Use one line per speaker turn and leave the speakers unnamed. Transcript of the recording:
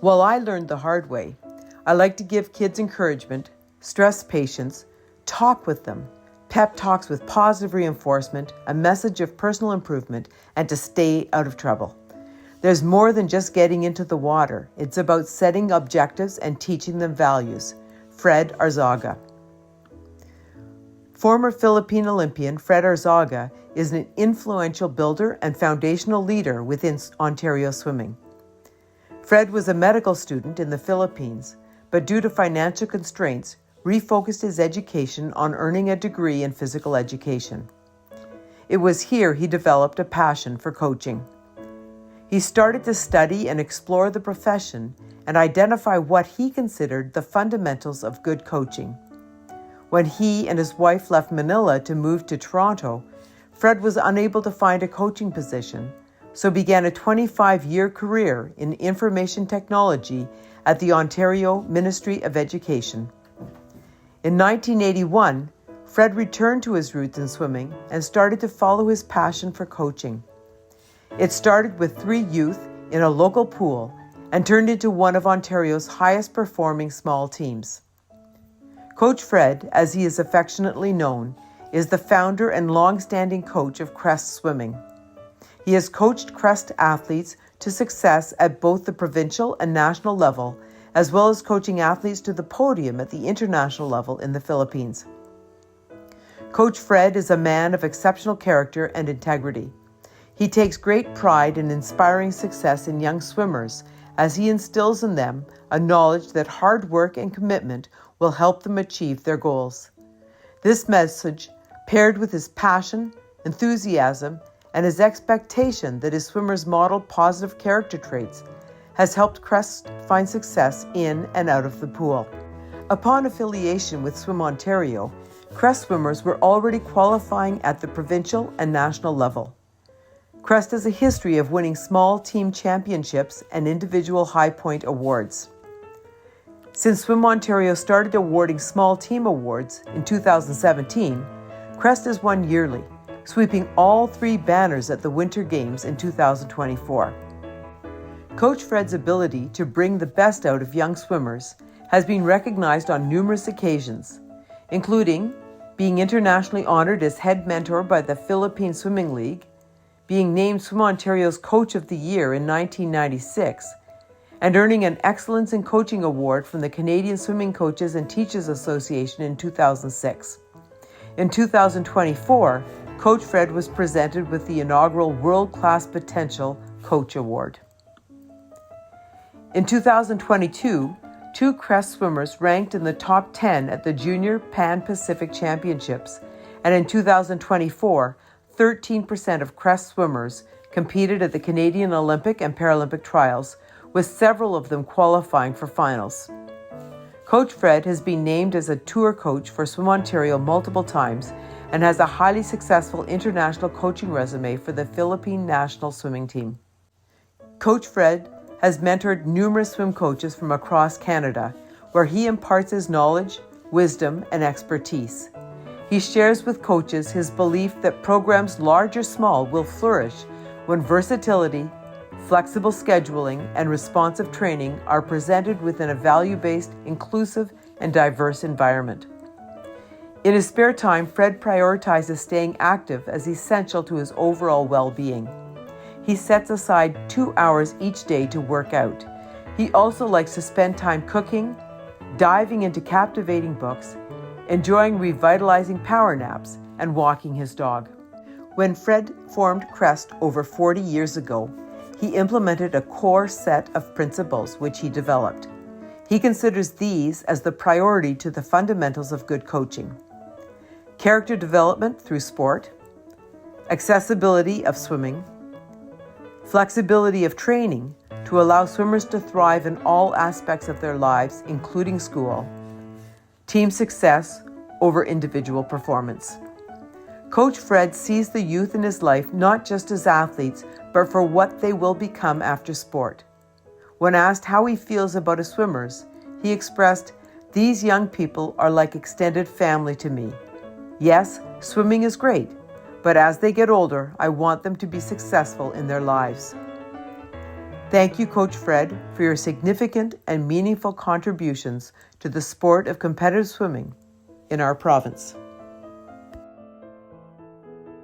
While I learned the hard way, I like to give kids encouragement, stress patience, talk with them, pep talks with positive reinforcement, a message of personal improvement, and to stay out of trouble. There's more than just getting into the water. It's about setting objectives and teaching them values. Fred Arzaga. Former Philippine Olympian Fred Arzaga is an influential builder and foundational leader within Ontario swimming. Fred was a medical student in the Philippines, but due to financial constraints, refocused his education on earning a degree in physical education. It was here he developed a passion for coaching. He started to study and explore the profession and identify what he considered the fundamentals of good coaching. When he and his wife left Manila to move to Toronto, Fred was unable to find a coaching position, so began a 25-year career in information technology at the Ontario Ministry of Education. In 1981, Fred returned to his roots in swimming and started to follow his passion for coaching. It started with 3 youth in a local pool and turned into one of Ontario's highest performing small teams. Coach Fred, as he is affectionately known, is the founder and long-standing coach of Crest Swimming. He has coached Crest athletes to success at both the provincial and national level, as well as coaching athletes to the podium at the international level in the Philippines. Coach Fred is a man of exceptional character and integrity. He takes great pride in inspiring success in young swimmers as he instills in them a knowledge that hard work and commitment will help them achieve their goals. This message, paired with his passion, enthusiasm, and his expectation that his swimmers model positive character traits, has helped Crest find success in and out of the pool. Upon affiliation with Swim Ontario, Crest swimmers were already qualifying at the provincial and national level. Crest has a history of winning small team championships and individual high point awards. Since Swim Ontario started awarding small team awards in 2017, Crest has won yearly, sweeping all 3 banners at the Winter Games in 2024. Coach Fred's ability to bring the best out of young swimmers has been recognized on numerous occasions, including being internationally honored as head mentor by the Philippine Swimming League, being named Swim Ontario's Coach of the Year in 1996, and earning an Excellence in Coaching Award from the Canadian Swimming Coaches and Teachers Association in 2006. In 2024, Coach Fred was presented with the inaugural World Class Potential Coach Award. In 2022, 2 Crest swimmers ranked in the top 10 at the Junior Pan-Pacific Championships, and in 2024, 13% of Crest swimmers competed at the Canadian Olympic and Paralympic trials, with several of them qualifying for finals. Coach Fred has been named as a tour coach for Swim Ontario multiple times and has a highly successful international coaching resume for the Philippine national swimming team. Coach Fred has mentored numerous swim coaches from across Canada, where he imparts his knowledge, wisdom, and expertise. He shares with coaches his belief that programs large or small will flourish when versatility, flexible scheduling, and responsive training are presented within a value-based, inclusive, and diverse environment. In his spare time, Fred prioritizes staying active as essential to his overall well-being. He sets aside 2 hours each day to work out. He also likes to spend time cooking, diving into captivating books, enjoying revitalizing power naps, and walking his dog. When Fred formed Crest over 40 years ago, he implemented a core set of principles which he developed. He considers these as the priority to the fundamentals of good coaching: character development through sport, accessibility of swimming, flexibility of training to allow swimmers to thrive in all aspects of their lives, including school, team success over individual performance. Coach Fred sees the youth in his life not just as athletes, but for what they will become after sport. When asked how he feels about his swimmers, he expressed, "These young people are like extended family to me. Yes, swimming is great, but as they get older, I want them to be successful in their lives." Thank you, Coach Fred, for your significant and meaningful contributions to the sport of competitive swimming in our province.